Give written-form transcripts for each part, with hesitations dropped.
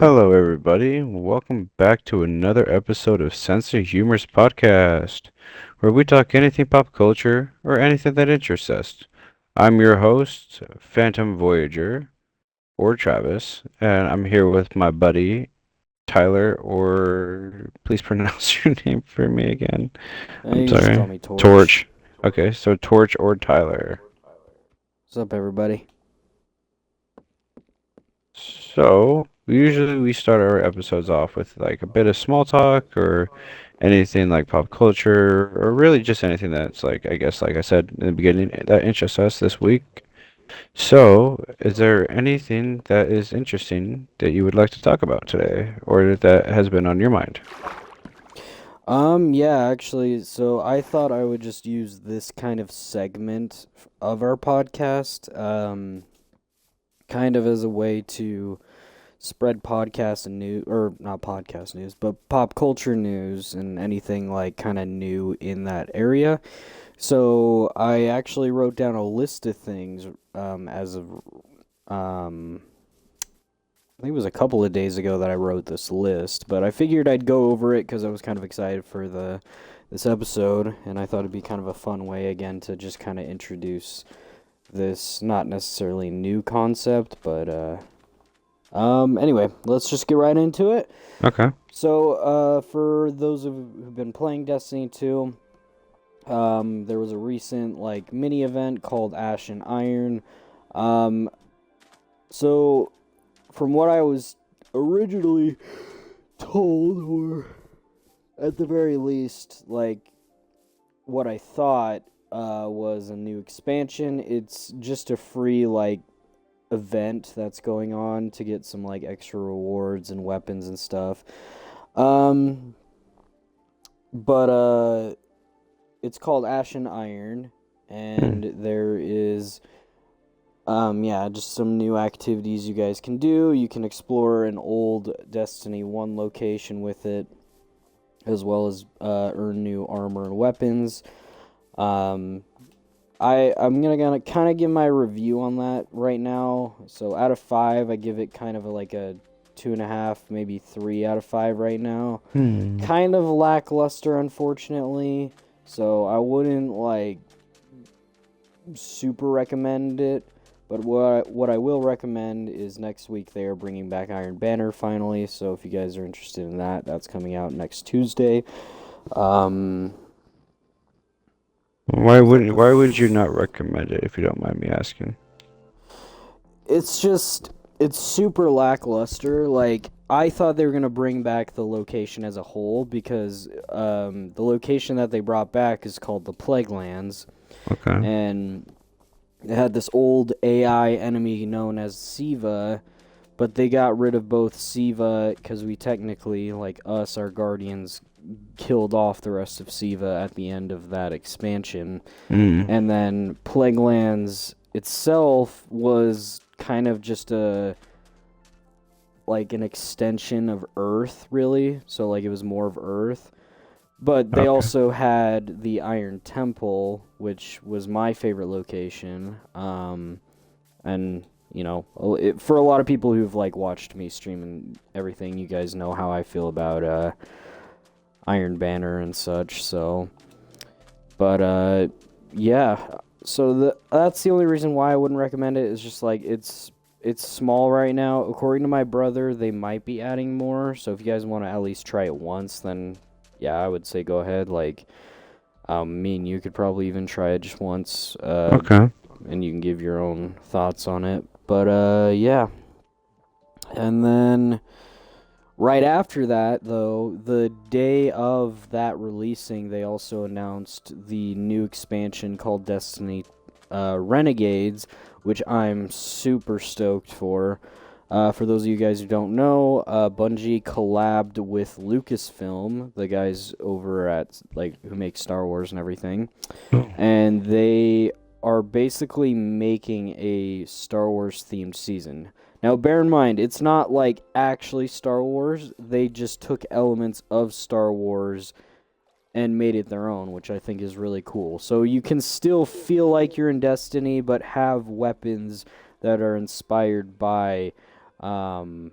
Hello, everybody. Welcome back to another episode of Sense of Humor's podcast, where we talk anything pop culture or anything that interests us. I'm your host, Phantom Voyager, or Travis, and I'm here with my buddy, Tyler, or please pronounce your name for me again. I'm You can just call sorry. me Torch. Torch. Okay, so Torch or Tyler. What's up, everybody? So, usually we start our episodes off with like a bit of small talk or anything like pop culture or really just anything that's like, I guess, like I said in the beginning, that interests us this week. So, is there anything that is interesting that you would like to talk about today or that has been on your mind? Yeah, actually, so I thought I would just use this kind of segment of our podcast, kind of as a way to spread podcast and news, or not podcast news, but pop culture news and anything like kind of new in that area. So I actually wrote down a list of things, as of, um, I think it was a couple of days ago that I wrote this list, but I figured I'd go over it because I was kind of excited for the this episode, and I thought it'd be kind of a fun way again to just kind of introduce this not necessarily new concept, but anyway, let's just get right into it. Okay. So, for those of who've been playing Destiny 2, there was a recent like mini event called Ash and Iron. Um, so from what I was originally told, or at the very least, like what I thought was a new expansion. It's just a free like event that's going on to get some like extra rewards and weapons and stuff. Um, but it's called Ash and Iron, Hmm. and there is yeah, just some new activities you guys can do. You can explore an old Destiny 1 location with it, as well as earn new armor and weapons. Um, I'm gonna kind of give my review on that right now. So out of 5, I give it kind of like a 2.5, maybe 3 out of 5 right now. Hmm. Kind of lackluster, unfortunately. So I wouldn't like super recommend it. But what I will recommend is next week they are bringing back Iron Banner finally. So if you guys are interested in that, that's coming out next Tuesday. Um, Why would you not recommend it if you don't mind me asking? it's just it's super lackluster. Like I thought they were gonna bring back the location as a whole because the location that they brought back is called the Plague Lands, Okay. and it had this old AI enemy known as Siva, but they got rid of both Siva because we technically, like us, our guardians, killed off the rest of Siva at the end of that expansion. Hmm. And then Plaguelands itself was kind of just a like an extension of Earth, really. So like it was more of Earth. But they Okay. also had the Iron Temple, which was my favorite location. And for a lot of people who've like watched me stream and everything, you guys know how I feel about Iron Banner and such. So, but yeah. So that's the only reason why I wouldn't recommend it. Is just like it's small right now. According to my brother, they might be adding more. So if you guys want to at least try it once, then yeah, I would say go ahead. Like, me and you could probably even try it just once, Okay. and you can give your own thoughts on it. But yeah, and then right after that, though, the day of that releasing, they also announced the new expansion called Destiny Renegades, which I'm super stoked for. For those of you guys who don't know, Bungie collabed with Lucasfilm, the guys over at like who make Star Wars and everything, Oh. and they are basically making a Star Wars themed season. Now, bear in mind, it's not like actually Star Wars. They just took elements of Star Wars and made it their own, which I think is really cool. So you can still feel like you're in Destiny, but have weapons that are inspired by um,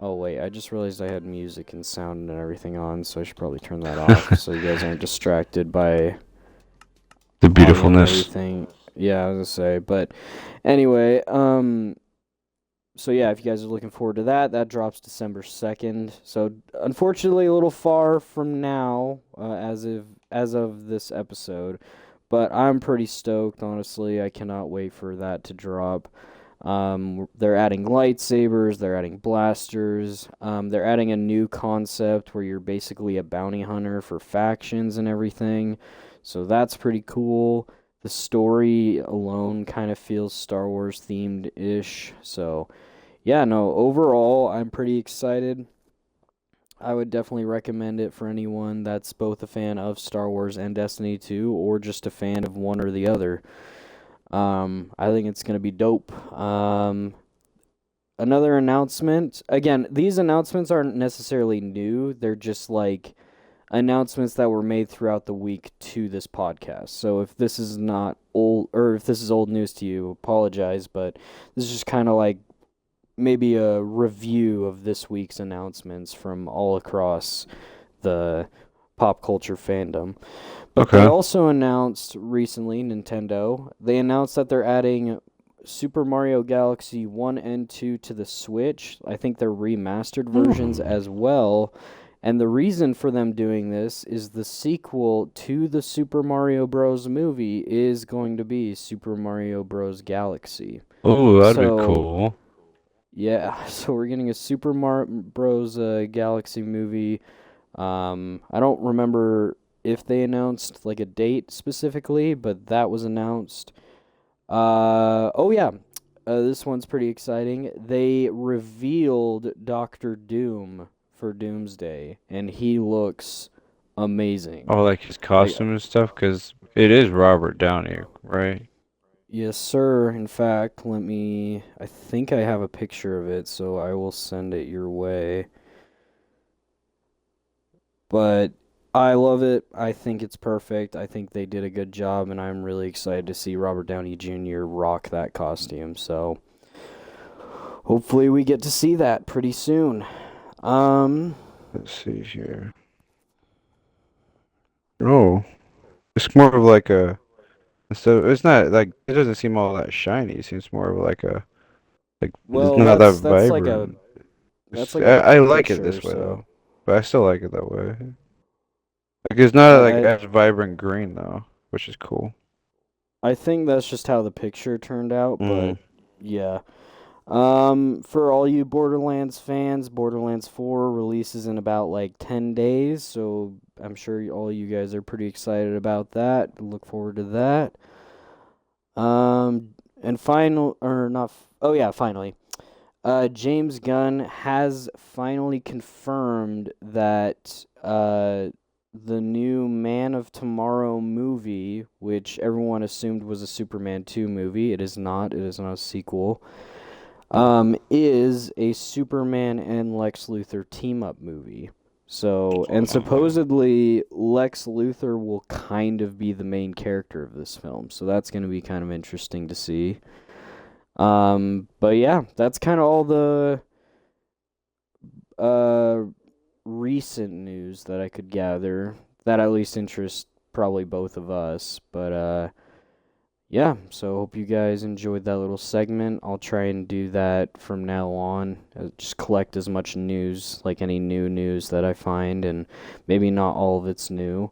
Oh wait, I just realized I had music and sound and everything on, so I should probably turn that off so you guys aren't distracted by The audio and beautifulness. everything. Yeah, I was gonna say, but anyway, so yeah, if you guys are looking forward to that, that drops December 2nd. So unfortunately, a little far from now, as of this episode, but I'm pretty stoked. Honestly, I cannot wait for that to drop. They're adding lightsabers, they're adding blasters, they're adding a new concept where you're basically a bounty hunter for factions and everything. So that's pretty cool. The story alone kind of feels Star Wars themed ish. So, yeah, no, overall, I'm pretty excited. I would definitely recommend it for anyone that's both a fan of Star Wars and Destiny 2 or just a fan of one or the other. I think it's going to be dope. Another announcement. Again, these announcements aren't necessarily new. They're just like announcements that were made throughout the week to this podcast. So if this is not old or if this is old news to you, apologize, but this is just kind of like maybe a review of this week's announcements from all across the pop culture fandom. But they Okay. also announced recently, Nintendo, they announced that they're adding Super Mario Galaxy 1 and 2 to the Switch. I think they're remastered versions Ooh. as well. And the reason for them doing this is the sequel to the Super Mario Bros. Movie is going to be Super Mario Bros. Galaxy. Oh, that'd be So, cool. yeah, so we're getting a Super Mario Bros. Galaxy movie. I don't remember if they announced like a date specifically, but that was announced. Oh yeah, this one's pretty exciting. They revealed Doctor Doom for Doomsday, and he looks amazing. Oh, like his Like, costume and stuff, because it is Robert Downey, right? yes, sir. In fact, I think I have a picture of it, so I will send it your way. But I love it. I think it's perfect. I think they did a good job, and I'm really excited to see Robert Downey Jr. rock that costume. So hopefully we get to see that pretty soon. Um, Let's see here. Oh, it's more of like a. So it's not like it doesn't seem all that shiny. It seems more of like a like it's well, not that that's like a vibrant. that's It's, like a I like it picture. this way So, though, but I still like it that way. Like it's not but like as vibrant green though, which is cool. I think that's just how the picture turned out. Mm. But yeah. For all you Borderlands fans, Borderlands 4 releases in about like 10 days, so I'm sure all you guys are pretty excited about that. Look forward to that. And final, or not, oh yeah, finally. James Gunn has finally confirmed that, the new Man of Tomorrow movie, which everyone assumed was a Superman 2 movie, it is not, it is not a sequel, is a Superman and Lex Luthor team up movie. So, and supposedly Lex Luthor will kind of be the main character of this film. So that's going to be kind of interesting to see. But yeah, that's kind of all the uh recent news that I could gather that at least interests probably both of us. But yeah, so hope you guys enjoyed that little segment. I'll try and do that from now on. Just collect as much news, like any new news that I find, and maybe not all of it's new.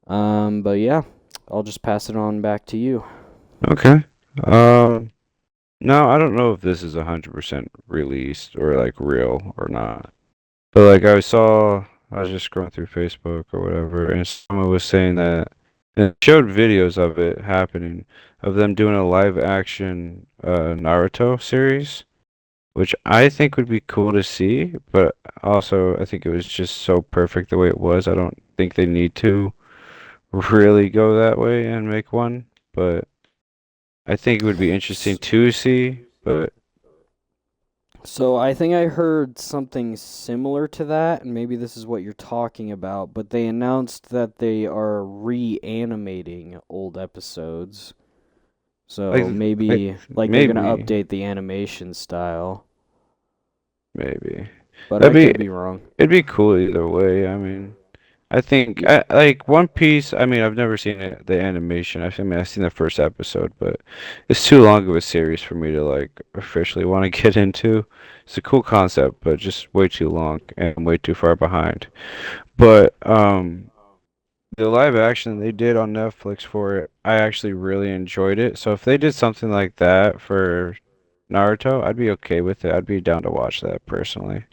But yeah, I'll just pass it on back to you. Okay. Um. No, I don't know if this is 100% released or like real or not. But like I was just scrolling through Facebook or whatever, and someone was saying that and it showed videos of it happening, of them doing a live action Naruto series, which I think would be cool to see, but also I think it was just so perfect the way it was. I don't think they need to really go that way and make one, but I think it would be interesting to see, but So I think I heard something similar to that, and maybe this is what you're talking about, but they announced that they are reanimating old episodes. like So like maybe like they're gonna maybe update the animation style. maybe. but That'd I be could be wrong. it'd be cool either way. I mean, I think Y- like One Piece. I mean, I've never seen the animation. I mean, I've seen the first episode, but it's too long of a series for me to like officially want to get into. It's a cool concept, but just way too long and way too far behind. But the live action they did on Netflix for it, I actually really enjoyed it. So if they did something like that for Naruto, I'd be okay with it. I'd be down to watch that personally.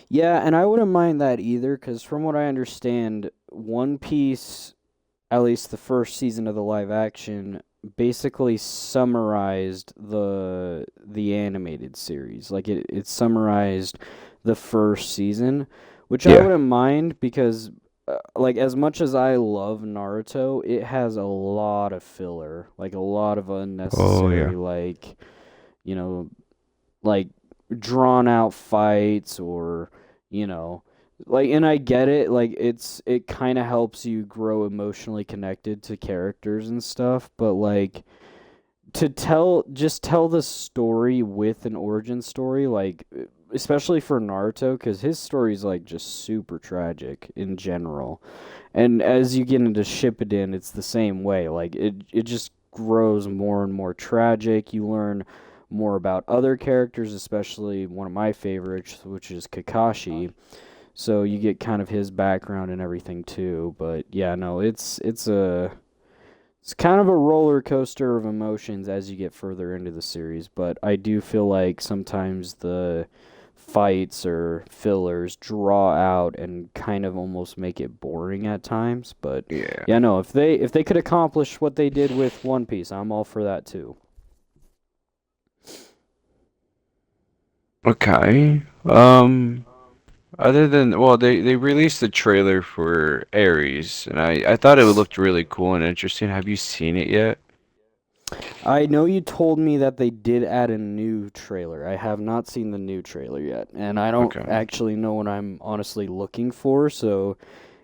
Yeah, and I wouldn't mind that either, because from what I understand, One Piece, at least the first season of the live action, basically summarized the animated series. Like it summarized the first season, which I Yeah. wouldn't mind because like as much as I love Naruto, it has a lot of filler, like a lot of Oh yeah. unnecessary you know, like drawn out fights or, you know, like and I get it, like it kind of helps you grow emotionally connected to characters and stuff, but like to tell the story with an origin story, like especially for Naruto, cuz his story is like just super tragic in general. And as you get into Shippuden, it's the same way. Like it just grows more and more tragic. You learn more about other characters, especially one of my favorites, which is Kakashi. So you get kind of his background and everything too. But yeah, no, it's kind of a roller coaster of emotions as you get further into the series, but I do feel like sometimes the fights or fillers draw out and kind of almost make it boring at times. But Yeah. yeah, no, if they could accomplish what they did with One Piece, I'm all for that too. Okay. Other than, well, they released the trailer for Ares, and I thought it looked really cool and interesting. Have you seen it yet? I know you told me that they did add a new trailer. I have not seen the new trailer yet, and I don't Okay. actually know what I'm honestly looking for, so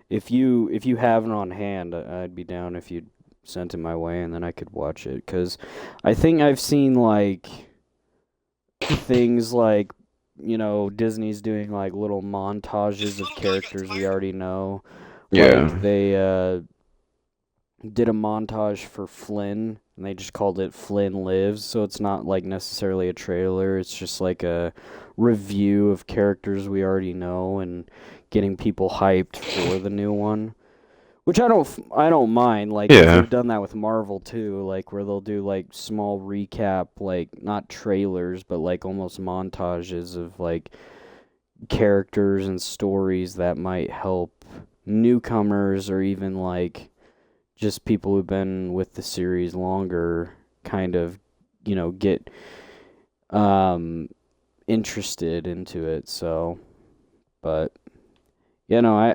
if you have it on hand, I'd be down if you sent it my way, and then I could watch it. Cause I think I've seen like things like Disney's doing like little montages of characters we already know. Like Yeah. they did a montage for Flynn, and they just called it Flynn Lives, so it's not like necessarily a trailer. It's just like a review of characters we already know and getting people hyped for the new one. Which I don't mind, like, 'cause Yeah. they've done that with Marvel too, like where they'll do like small recap, like not trailers, but like almost montages of like characters and stories that might help newcomers or even like just people who've been with the series longer kind of, get um interested into it. So, but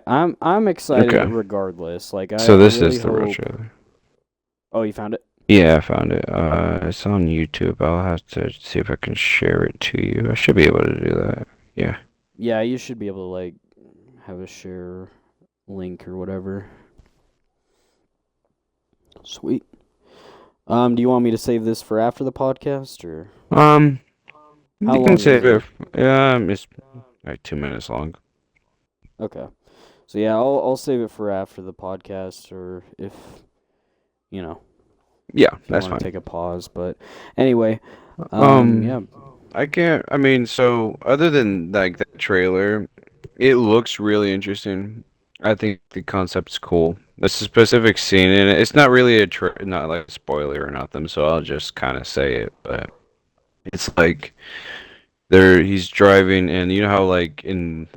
I'm excited Okay. regardless. Like So I this really is the real hope. trailer. Oh, you found it? Yeah, I found it. It's on YouTube. I'll have to see if I can share it to you. I should be able to do that. Yeah. Yeah, you should be able to like have a share link or whatever. Sweet. Do you want me to save this for after the podcast or Um, how you can long is save it. it? It's like 2 minutes long. Okay. So yeah, I'll save it for after the podcast or if you know, Yeah, if you that's want to fine. take a pause, but anyway, Um, yeah. I can't. I mean, so other than like the trailer, it looks really interesting. I think the concept's cool. The specific scene in it, it's not really not like a spoiler or nothing, so I'll just kind of say it. But it's like he's driving, and you know how like in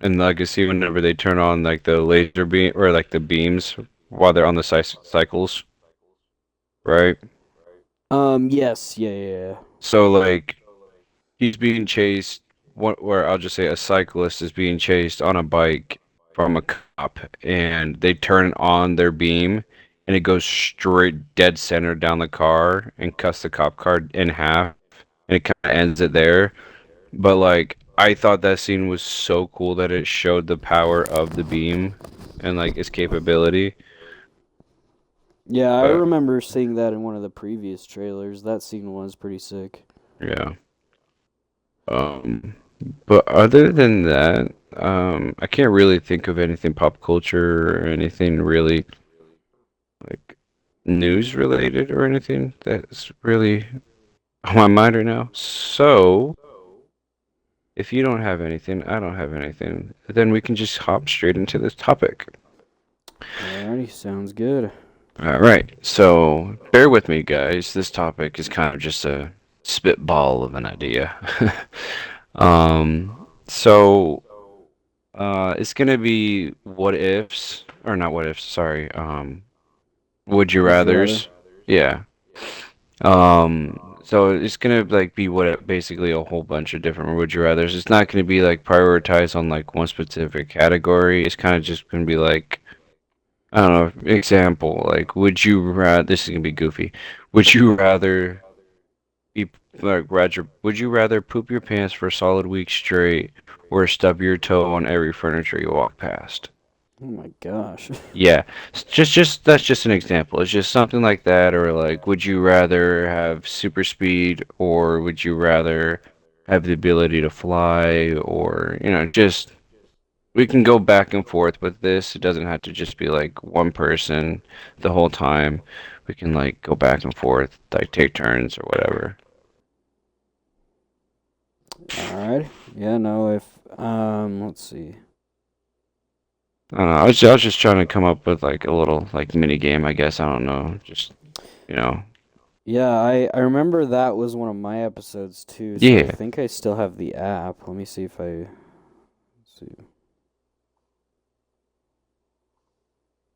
Legacy, whenever they turn on like the laser beam or like the beams while they're on the cycles, right? Yes, yeah, yeah, yeah. So like he's being chased, where I'll just say a cyclist is being chased on a bike from a cop, and they turn on their beam, and it goes straight dead center down the car and cuts the cop car in half, and it kind of ends it there. But like, I thought that scene was so cool that it showed the power of the beam and like its capability. Yeah, I But remember seeing that in one of the previous trailers. That scene was pretty sick. yeah. But other than that, I can't really think of anything pop culture or anything really like news related or anything that's really on my mind right now. So, if you don't have anything, I don't have anything, then we can just hop straight into this topic. Alrighty, sounds good. All right. So, bear with me, guys. This topic is kind of just a spitball of an idea. So it's gonna be what ifs, or not what ifs, sorry. Would you Would you rather? rathers? Yeah. So it's gonna like be what basically a whole bunch of different would you rathers. It's not gonna be like prioritized on like one specific category. It's kind of just gonna be like I don't know, example, like would you rather this is gonna be goofy. Would you rather be like rather would you rather poop your pants for a solid week straight or stub your toe on every furniture you walk past? Oh my gosh. Yeah, just that's just an example. It's just something like that, or like, would you rather have super speed, or would you rather have the ability to fly, or just we can go back and forth with this. It doesn't have to just be like one person the whole time. We can like go back and forth, like take turns or whatever. Alright. Yeah, no, if let's see. I don't know. I was just trying to come up with like a little like mini game, I guess. I don't know. Just you know. Yeah, I remember that was one of my episodes too, so I Yeah. think I still have the app. Let me see if I let's see.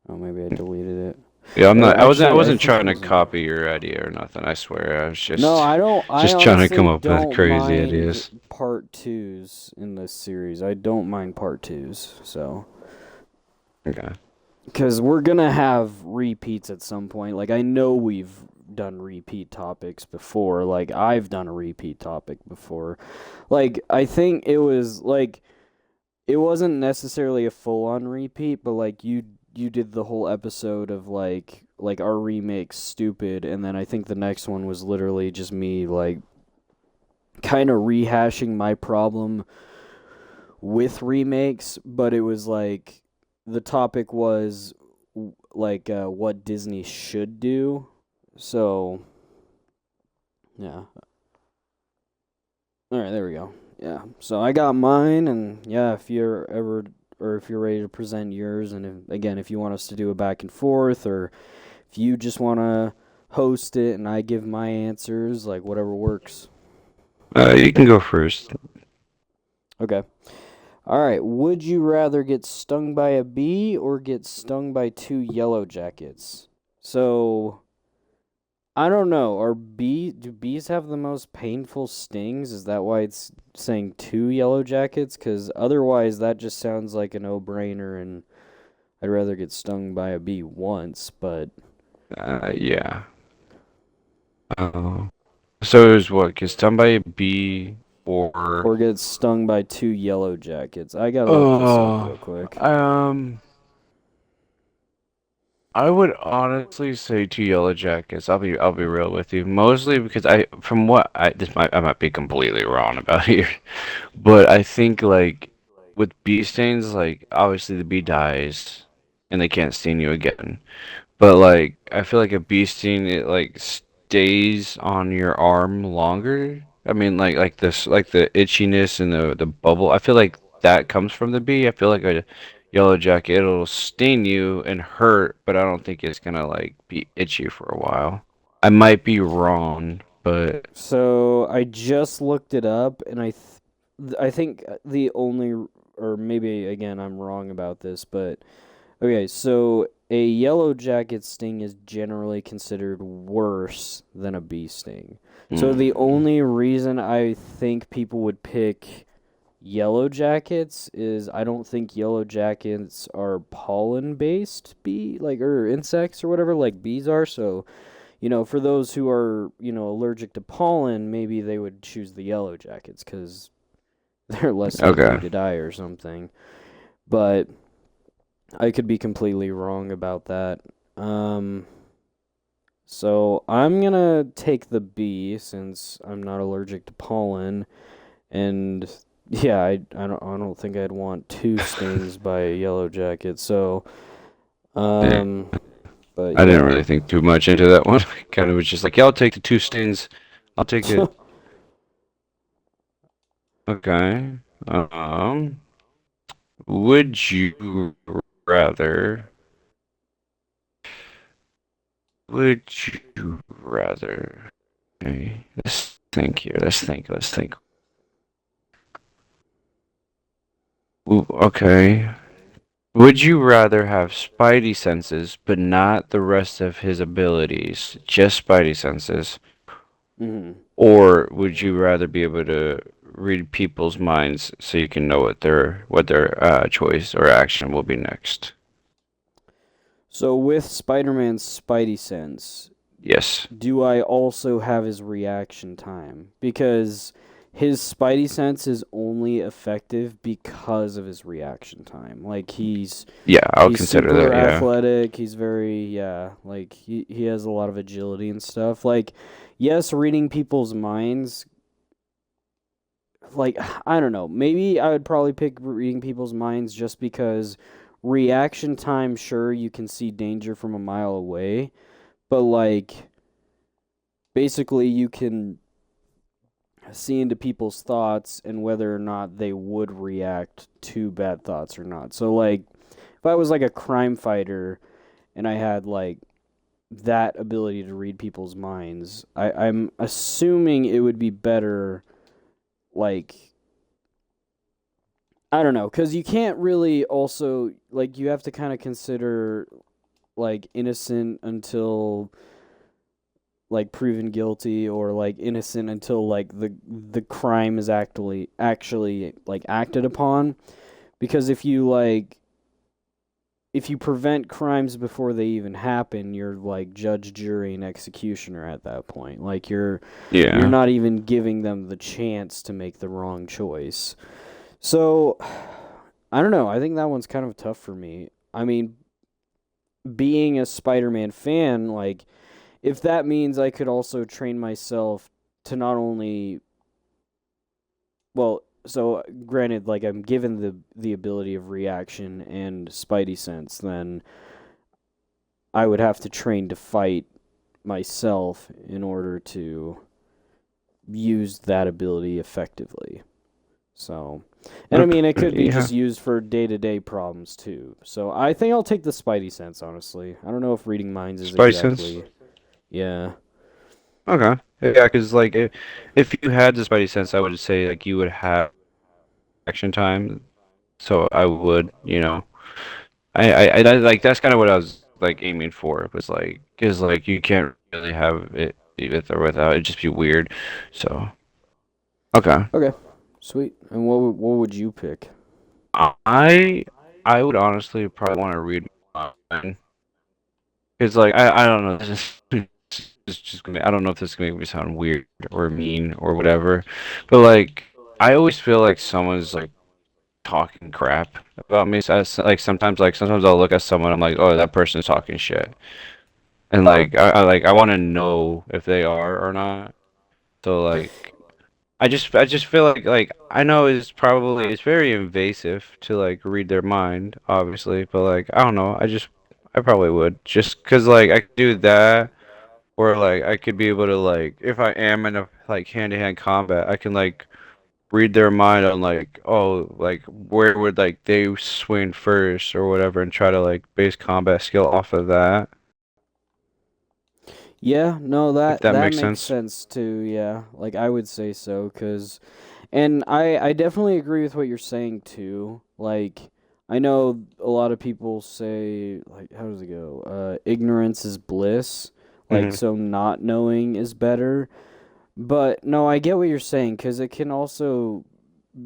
Oh, maybe I deleted it. Yeah, I'm Or not. I actually, I wasn't think trying it to was in. copy your idea or nothing. I swear. I was No, just, I don't. I just trying to honestly come up with don't crazy mind ideas. part twos in this series. I don't mind part twos, so Okay. because we're gonna have repeats at some point. Like I know we've done repeat topics before. Like I've done a repeat topic before. Like I think it was like it wasn't necessarily a full on repeat, but like you did the whole episode of like our remake stupid, and then I think the next one was literally just me like kind of rehashing my problem with remakes, but it was like the topic was like what Disney should do. So, yeah. All right, there we go. Yeah. So I got mine, and yeah, if you're ever or if you're ready to present yours, and again, if you want us to do a back and forth, or if you just want to host it and I give my answers, like whatever works. You can go first. Okay. All right. Would you rather get stung by a bee or get stung by two yellow jackets? So I don't know. Do bees have the most painful stings? Is that why it's saying two yellow jackets? Because otherwise, that just sounds like a no-brainer, and I'd rather get stung by a bee once. But Yeah. Uh, so it was what? Cause somebody be or or get stung by two yellow jackets. I gotta look this up oh, real quick. I would honestly say two Yellow Jackets. I'll be real with you. Mostly because from what I might be completely wrong about here, but I think like with bee stings, like obviously the bee dies and they can't sting you again. But like I feel like a bee sting it like stays on your arm longer. I mean like this like the itchiness and the bubble. I feel like that comes from the bee. I feel like a yellow jacket it'll sting you and hurt, but I don't think it's gonna like be itchy for a while. I might be wrong, but So I just looked it up, and I think the only, or maybe again I'm wrong about this, but okay, so a yellow jacket sting is generally considered worse than a bee sting. So the mm, only reason I think people would pick yellow jackets is I don't think yellow jackets are pollen based bee like or insects or whatever like bees are. So for those who are allergic to pollen, maybe they would choose the yellow jackets because they're less likely okay. to die or something. But I could be completely wrong about that. Um, so I'm gonna take the bee since I'm not allergic to pollen, and Yeah, I don't think I'd want two stings by a yellow jacket. So, Yeah, um, but I didn't yeah. really think too much into that one. Kind of was just like, yeah, I'll take the two stings. I'll take it. Okay. Would you rather? Would you rather? Okay, let's think here. Let's think. Let's think. Ooh, okay. Would you rather have Spidey senses, but not the rest of his abilities, just Spidey senses? Mhm. Or would you rather be able to read people's minds so you can know what their choice or action will be next? So with Spider-Man's Spidey sense, Yes. do I also have his reaction time? Because his Spidey sense is only effective because of his reaction time. Like Yeah, I'll he's consider super that, yeah. athletic, he's very like he has a lot of agility and stuff. Like yes, reading people's minds, like I don't know, maybe I would probably pick reading people's minds just because reaction time, sure, you can see danger from a mile away, but like basically you can see into people's thoughts and whether or not they would react to bad thoughts or not. So like if I was like a crime fighter and I had like that ability to read people's minds, I'm assuming it would be better like I don't know, because you can't really also like you have to kind of consider like innocent until like proven guilty or like innocent until like the crime is actually like acted upon, because if you prevent crimes before they even happen, you're like judge, jury, and executioner at that point. Like you're Yeah. not even giving them the chance to make the wrong choice. So I don't know. I think that one's kind of tough for me. I mean, being a Spider-Man fan, like if that means I could also train myself to not only well, so granted, like I'm given the ability of reaction and Spidey sense, then I would have to train to fight myself in order to use that ability effectively. So, and I mean, it Okay, could be yeah. just used for day to day problems too. So I think I'll take the Spidey sense, honestly. I don't know if reading minds is Spidey sense? exactly. Yeah. Okay. Yeah, because like if you had the Spidey sense, I would say like you would have action time. So I would, like that's kind of what I was like aiming for. Was like, because like you can't really have it with or without. It'd just be weird. So okay. Okay. Sweet. And what would you pick? I I would honestly probably want to read mine because like I don't know. This is just gonna. I don't know if this is gonna make me sound weird or mean or whatever, but like I always feel like someone's like talking crap about me. So like sometimes I'll look at someone. I'm like, oh, that person's talking shit, and like I want to know if they are or not. So like. I just feel like I know it's very invasive to like read their mind, obviously, but like I don't know, I probably would just 'cause like I could do that or like I could be able to like if I am in a like hand-to-hand combat, I can like read their mind on like oh like where would like they swing first or whatever and try to like base combat skill off of that, Yeah, no, if that that that makes makes sense. sense too. Yeah, like I would say so, cause, and I definitely agree with what you're saying too. Like I know a lot of people say like how does it go? Ignorance is bliss. Like Hmm. so, not knowing is better. But no, I get what you're saying, cause it can also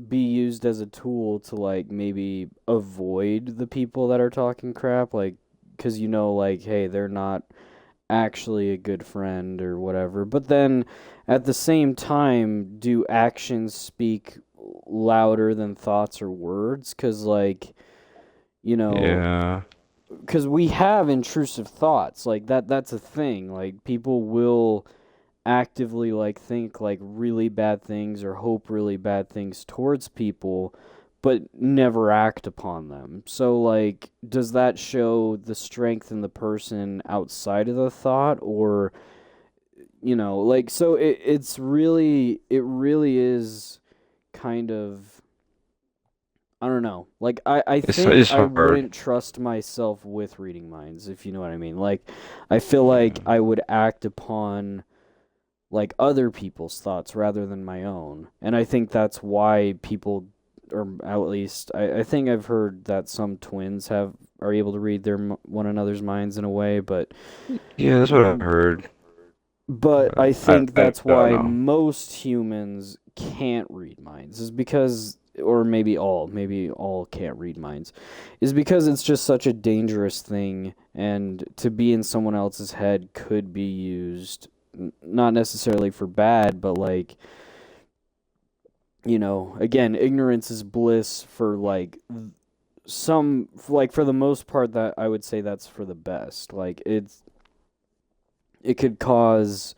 be used as a tool to like maybe avoid the people that are talking crap, like cause like hey they're not actually a good friend or whatever. But then at the same time, do actions speak louder than thoughts or words? Because, like, you know, Yeah. because we have intrusive thoughts. Like, that's a thing. Like, people will actively like think like really bad things or hope really bad things towards people but never act upon them. So like does that show the strength in the person outside of the thought, or like, so it really is kind of, I don't know. Like I think It's I hard. wouldn't trust myself with reading minds, if you know what I mean. Like I feel like I would act upon like other people's thoughts rather than my own. And I think that's why people, or at least I think I've heard that some twins are able to read one another's minds in a way, Yeah, that's what I heard. but But I think I that's don't why know. most humans can't read minds, is because, or maybe all can't read minds, is because it's just such a dangerous thing, and to be in someone else's head could be used not necessarily for bad, but like, again, ignorance is bliss for like some, like for the most part, that I would say that's for the best. Like it could cause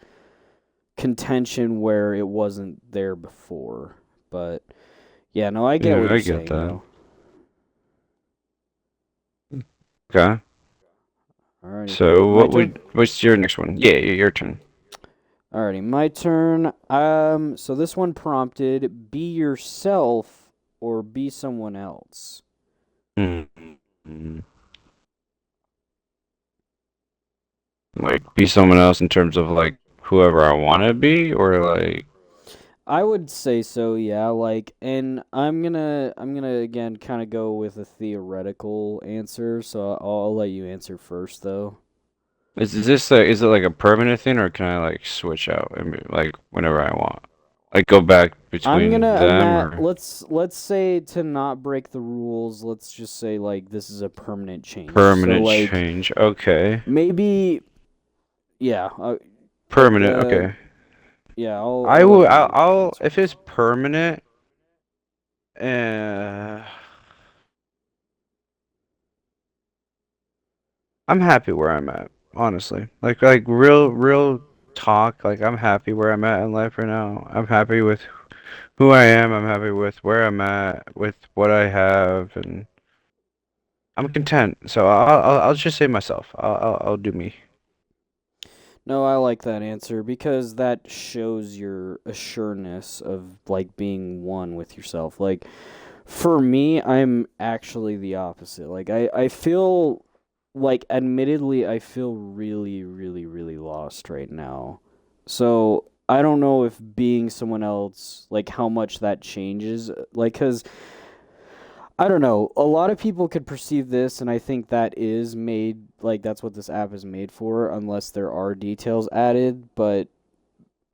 contention where it wasn't there before. But yeah, no, I get Yeah, what I you're get saying that. though. Okay. Alrighty, So my turn. what's your next one? Yeah, your turn. Alrighty, my turn. So this one prompted: be yourself or be someone else. Mm. Like be someone else in terms of like whoever I want to be, or like I would say so, yeah. Like, and I'm gonna again kind of go with a theoretical answer. So I'll let you answer first, though. is this like is it like a permanent thing, or can I like switch out and like whenever I want? Like go back I'm between gonna them or let's say, to not break the rules, let's just say like this is a permanent change. So permanent like change? Okay. maybe, yeah, Permanent, uh okay. yeah, I'll let you I'll answer. if it's permanent, uh, I'm happy where I'm at, honestly. Like real talk, like I'm happy where I'm at in life right now. I'm happy with who I am. I'm happy with where I'm at, with what I have, and I'm content. So I'll just say myself. I'll do me. No, I like that answer because that shows your assuredness of like being one with yourself. Like for me, I'm actually the opposite. Like I feel like, admittedly, I feel really, really, really lost right now. So I don't know if being someone else, like how much that changes. Like, cause I don't know. A lot of people could perceive this, and I think that is made, like, that's what this app is made for, unless there are details added. But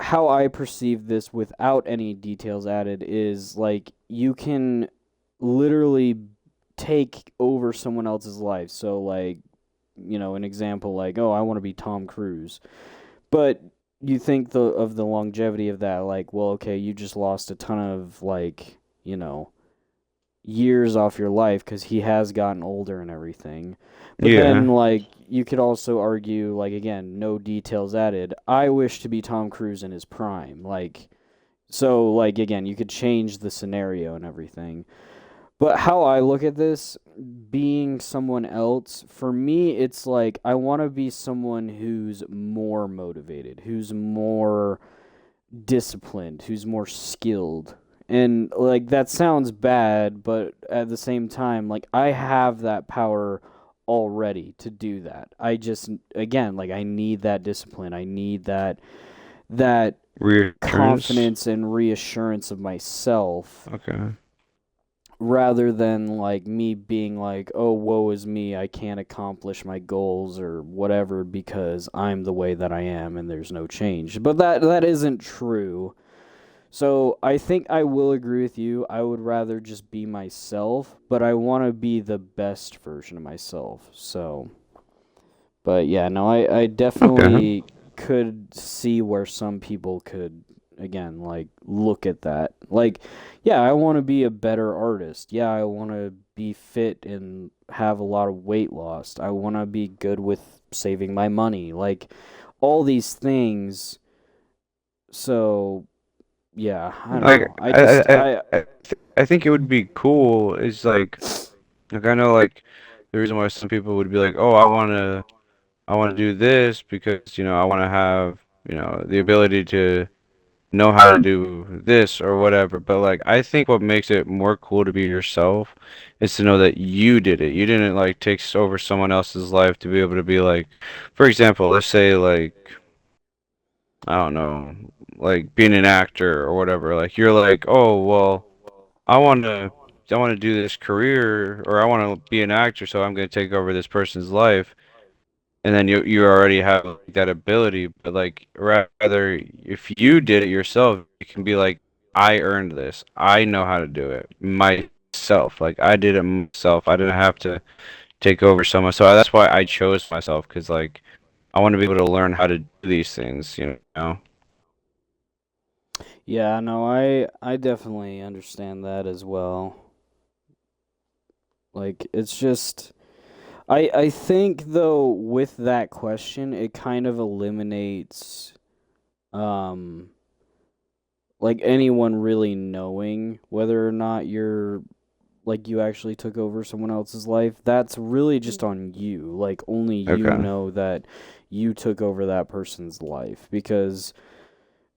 how I perceive this without any details added is like you can literally take over someone else's life. So, like, an example like, oh, I want to be Tom Cruise. But you think of the longevity of that, like, well, okay, you just lost a ton of, like, years off your life because he has gotten older and everything. But then, Yeah. like, you could also argue, like, again, no details added. I wish to be Tom Cruise in his prime. Like, so, like, again, you could change the scenario and everything. But how I look at this, being someone else, for me, it's like I want to be someone who's more motivated, who's more disciplined, who's more skilled. And like that sounds bad, but at the same time, like I have that power already to do that. I just, again, like I need that discipline. I need that Reassurance. confidence and reassurance of myself, Okay. rather than like me being like, oh, woe is me, I can't accomplish my goals or whatever because I'm the way that I am and there's no change. But that isn't true. So I think I will agree with you. I would rather just be myself, but I want to be the best version of myself. So, but yeah, no, I Okay. definitely could see where some people could, again, like, look at that. Like, yeah, I want to be a better artist. Yeah, I want to be fit and have a lot of weight lost. I want to be good with saving my money. Like, all these things, So yeah, I don't Like know. I just I I think it would be cool is like I know like the reason why some people would be like, "Oh, I want to do this because, I want to have, the ability to know how to do this or whatever." But like I think what makes it more cool to be yourself is to know that you did it. You didn't like take over someone else's life to be able to be like, for example, let's say like I don't know, like being an actor or whatever. Like you're like, "Oh, well, I want to I want to do this career or I want to be an actor, so I'm going to take over this person's life." And then you already have like, that ability, but like rather if you did it yourself, you can be like, I earned this. I know how to do it myself. Like I did it myself. I didn't have to take over someone. So that's why I chose myself because like I want to be able to learn how to do these things, you know? yeah, no, I definitely understand that as well. Like it's just I think though with that question it kind of eliminates um like anyone really knowing whether or not you're like you actually took over someone else's life. That's really just on you. Like only you Okay. know that you took over that person's life because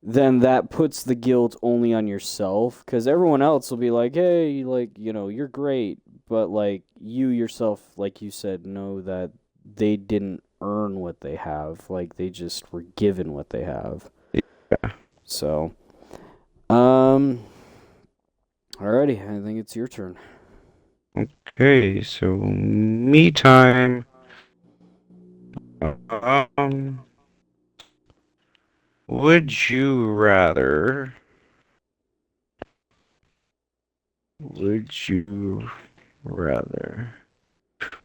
then that puts the guilt only on yourself because everyone else will be like, hey, like, you're great. But, like, you yourself, like you said, know that they didn't earn what they have. Like, they just were given what they have. Yeah. So, um, alrighty. I think it's your turn. Okay, so me time. Um, would you rather? Would you rather?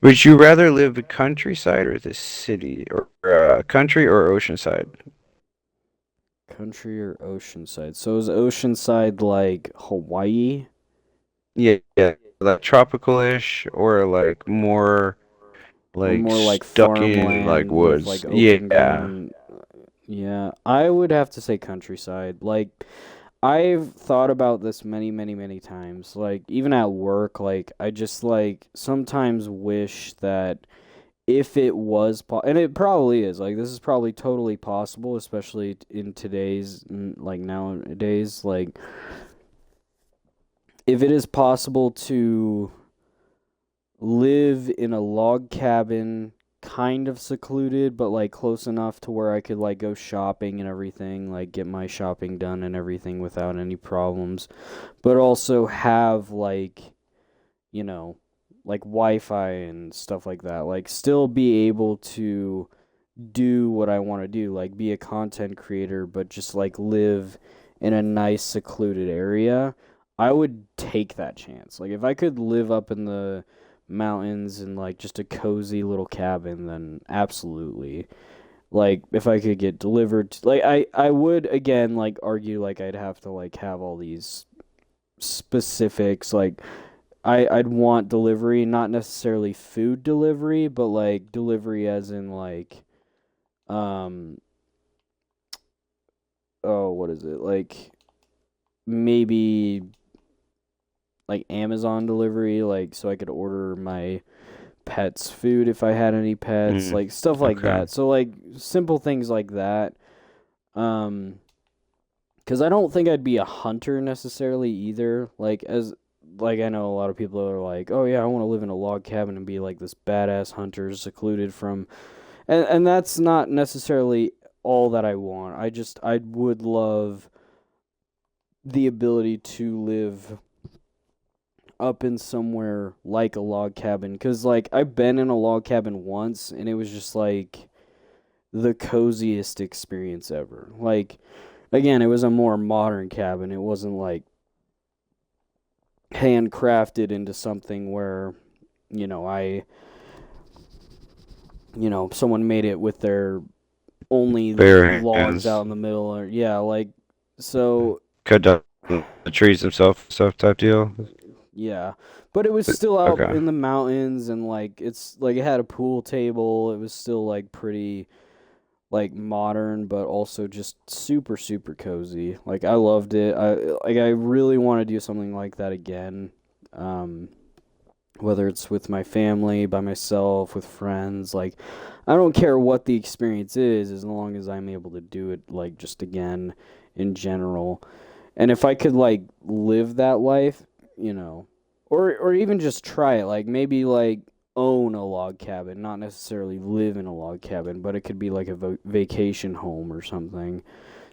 Would you rather live the countryside or the city, or country or oceanside? Country or oceanside? So, is oceanside like Hawaii Yeah, yeah, like tropical-ish, or like more or like more like stuck in like farmland with woods. like open Yeah, ground? Yeah, I would have to say countryside. Like, I've thought about this many, many, many times. Like, even at work, like, I just, like, sometimes wish that if it was, and it probably is, like, this is probably totally possible, especially in today's, like, nowadays. Like, if it is possible to live in a log cabin, kind of secluded, but like close enough to where I could like go shopping and everything, like get my shopping done and everything without any problems, but also have like, you know, like Wi-Fi and stuff like that. Like still be able to do what I want to do, like be a content creator, but just like live in a nice secluded area. I would take that chance. Like if I could live up in the mountains in like just a cozy little cabin, then absolutely. Like if I could get delivered like I would again like argue like I'd have to like have all these specifics like I'd want delivery, not necessarily food delivery, but like delivery as in like um oh, what is it? Like maybe like Amazon delivery, like so I could order my pets food if I had any pets, mm, like stuff like okay. that. So like simple things like that. Um cuz I don't think I'd be a hunter necessarily either. Like I know a lot of people are like, "Oh yeah, I want to live in a log cabin and be like this badass hunter secluded from." And that's not necessarily all that I want. I would love the ability to live up in somewhere like a log cabin cuz like I've been in a log cabin once and it was just like the coziest experience ever. Like again, it was a more modern cabin. It wasn't like handcrafted into something where I someone made it with their only Bare logs out hands, in the middle or yeah, like so cut down the trees themselves, stuff type deal. yeah, but it was still out Okay. in the mountains and like it's like it had a pool table. It was still like pretty like modern but also just super super cozy. Like I loved it. I really want to do something like that again. Um whether it's with my family, by myself, with friends, like I don't care what the experience is as long as I'm able to do it like just again in general. And if I could like live that life, you know, or even just try it, like maybe like own a log cabin, not necessarily live in a log cabin, but it could be like a vacation home or something,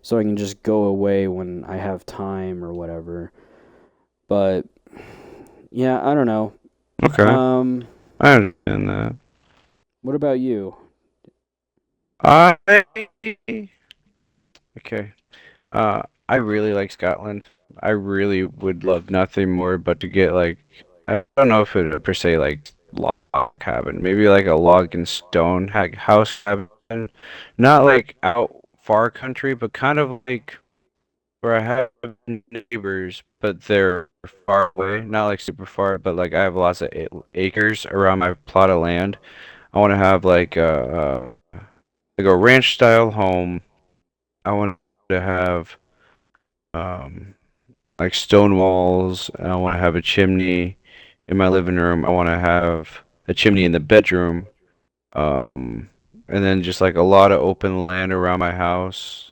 so I can just go away when I have time or whatever. But yeah, I don't know. Okay, Um, I understand that. what about you? I okay. I really like Scotland. I really would love nothing more but to get like I don't know if it per se like log cabin, maybe like a log and stone house cabin, not like out far country, but kind of like where I have neighbors, but they're far away, not like super far, but like I have lots of acres around my plot of land. I want to have like a ranch style home. I want to have um like stone walls. I want to have a chimney in my living room. I want to have a chimney in the bedroom. Um, and then just like a lot of open land around my house.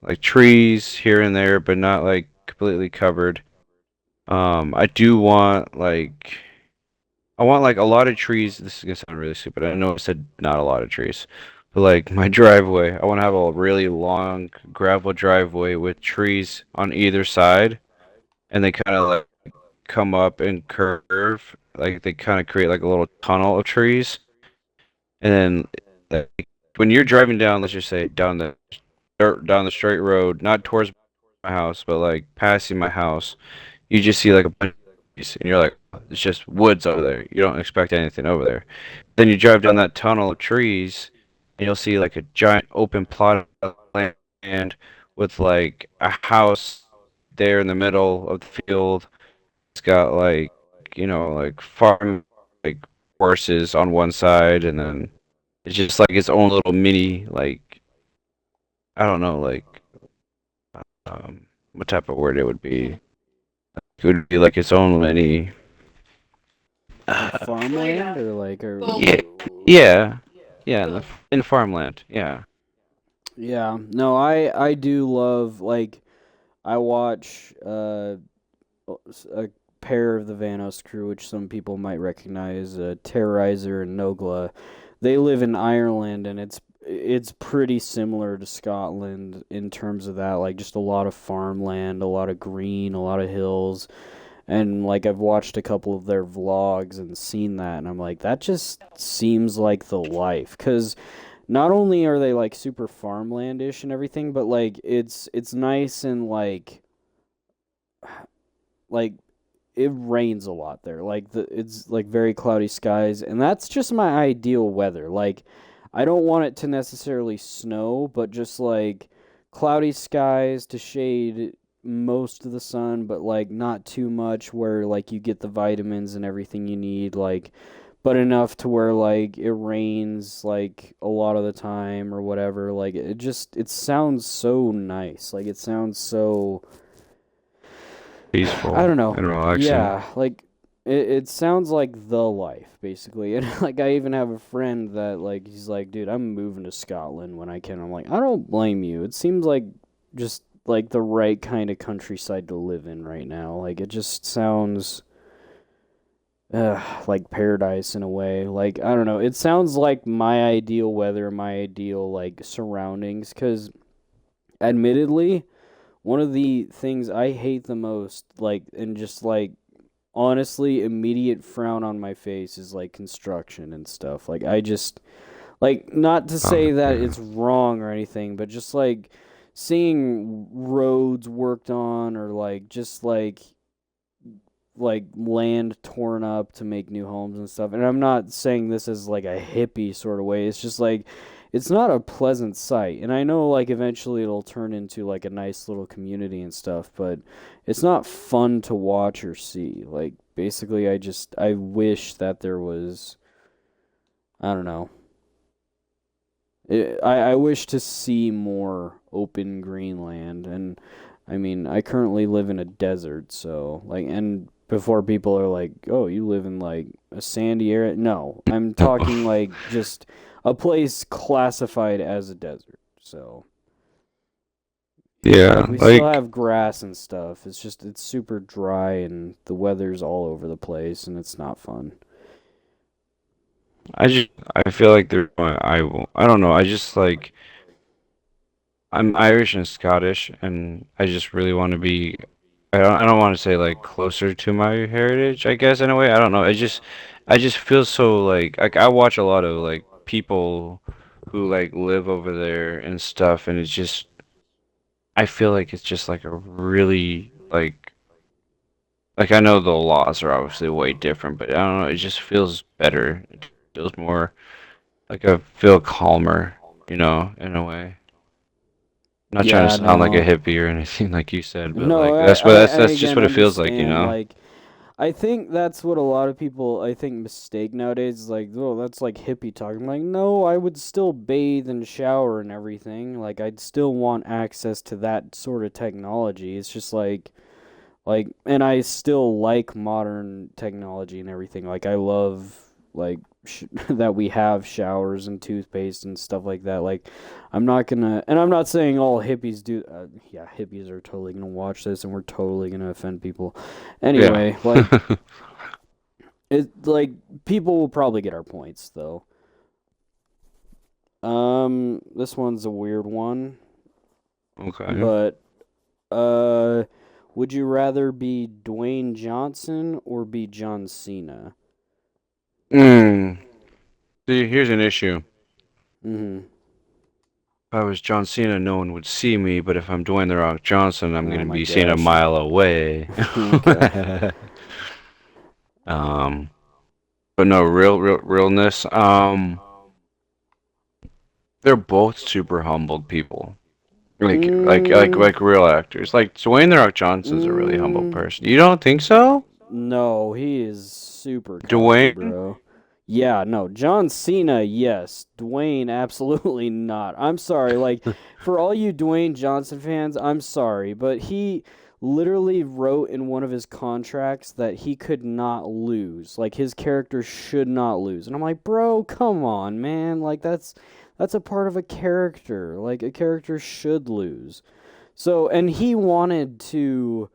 Like trees here and there, but not like completely covered. I do want like I want like a lot of trees. This is gonna sound really stupid. I know I said not a lot of trees, but like my driveway, I want to have a really long gravel driveway with trees on either side, and they kind of like come up and curve, like they kind of create like a little tunnel of trees, and then like, when you're driving down, let's just say down the straight road, not towards my house, but like passing my house, you just see like a bunch of trees, and you're like, it's just woods over there. You don't expect anything over there. Then you drive down that tunnel of trees, and you'll see like a giant open plot of land with like a house there in the middle of the field. It's got like, like farm, like horses on one side, and then it's just like its own little mini, like, I don't know, like, what type of word it would be. It would be like its own mini. Like farmland or like or Yeah, yeah, yeah, in farmland. Yeah. yeah. No, I do love like I watch a pair of the Vanos crew, which some people might recognize, Terrorizer and Nogla. They live in Ireland, and it's pretty similar to Scotland in terms of that. Like just a lot of farmland, a lot of green, a lot of hills, and like I've watched a couple of their vlogs and seen that, and I'm like, that just seems like the life. Cause not only are they like super farmlandish and everything, but like it's nice and like it rains a lot there. Like it's like very cloudy skies, and that's just my ideal weather. Like I don't want it to necessarily snow, but just like cloudy skies to shade most of the sun, but like not too much where like you get the vitamins and everything you need, like but enough to where like it rains like a lot of the time or whatever. Like it sounds so nice. Like it sounds so I Peaceful don't know. and relaxing. Yeah, like it sounds like the life basically. And like I even have a friend that like he's like, "Dude, I'm moving to Scotland when I can." I'm like, "I don't blame you. It seems like just like the right kind of countryside to live in right now. Like it just sounds like paradise in a way. Like I don't know. It sounds like my ideal weather, my ideal like surroundings cuz admittedly, one of the things I hate the most, like, and just like honestly, immediate frown on my face is like construction and stuff. Like, I just, like, not to say that Yeah. it's wrong or anything, but just like seeing roads worked on or like just like land torn up to make new homes and stuff. And I'm not saying this as like a hippie sort of way. It's just like it's not a pleasant sight. And I know like eventually it'll turn into like a nice little community and stuff, but it's not fun to watch or see. Like basically I wish that there was I don't know. I wish to see more open Greenland, and I mean, I currently live in a desert, so like, and before people are like, "Oh, you live in like a sandy area." No, I'm talking like just a place classified as a desert. So, like, Yeah, we still like have grass and stuff. It's just it's super dry and the weather's all over the place, and it's not fun. I feel like I don't know. I just like I'm Irish and Scottish, and I just really want to be. I don't want to say like closer to my heritage, I guess in a way. I don't know. I just feel so like I watch a lot of like people who like live over there and stuff, and it's just I feel like it's just like a really like I know the laws are obviously way different, but I don't know. It just feels better. It feels more like I feel calmer, in a way. Not trying to Yeah, sound like a no. hippie or anything like you said, but No, like I, that's what I, that's I that's just again what it feels like, you understand. know? Like, I think that's what a lot of people I think mistake nowadays. Is like, oh, that's like hippie talk. I'm like, no, I would still bathe and shower and everything. Like, I'd still want access to that sort of technology. It's just and I still like modern technology and everything. Like I love like that we have showers and toothpaste and stuff like that. Like I'm not gonna, and I'm not saying all hippies do. Yeah, hippies are totally gonna watch this, and we're totally gonna offend people. Yeah. Anyway, like like people will probably get our points though. This one's a weird one, Okay. but uh, would you rather be Dwayne Johnson or be John Cena? Mm. See, here's an issue. Mm-hmm. If I was John Cena, no one would see me, but if I'm Dwayne The Rock Johnson, I'm Oh gonna my be seen a gosh. mile away. Okay. Um, but no, realness. They're both super humbled people. Mm, Like real actors. Like Dwayne The Rock Johnson's a really humble mm, person. You don't think so? no, he is super cocky, Dwayne? bro. Yeah, no, John Cena, yes. Dwayne, absolutely not. I'm sorry, like, for all you Dwayne Johnson fans, I'm sorry, but he literally wrote in one of his contracts that he could not lose. Like, his character should not lose. And I'm like, bro, come on, man. Like, that's a part of a character. Like, a character should lose. So, and he wanted to